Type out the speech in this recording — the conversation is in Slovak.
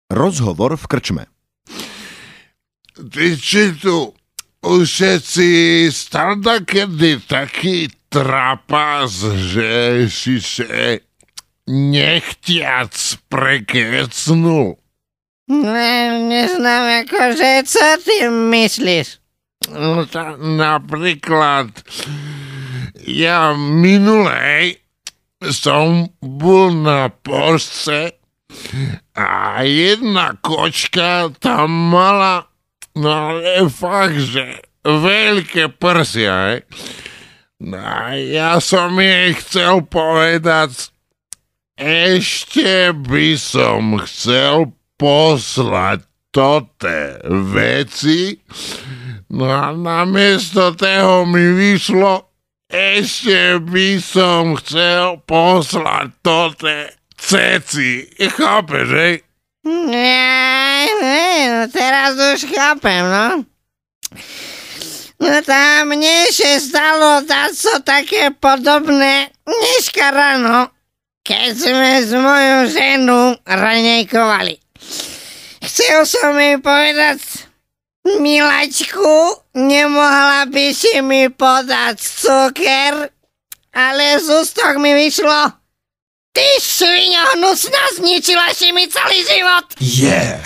Rozhovor v krčme. Ty či tu už všetci starda kedy taký trapas, že si se nechtiac prekecnul? Neznám akože, co ty myslíš? No napríklad ja minulej som bol na pošce a jedna kočka tam mala, no ale fakt, že veľké prsia, No a ja som jej chcel povedať, ešte by som chcel poslať toté veci, no a namiesto toho mi vyšlo, ešte by som chcel poslať toté ceci. Chápeš, hej? No teraz už chápem, no. No tam mne sa stalo daco také podobné dneska ráno, keď sme s mojou ženou raňajkovali. Chcel som jej povedať, miláčku, nemohla by si mi podať cuker, ale z ústok mi vyšlo, ty sviňo hnusná, zničila si mi celý život. Yeah!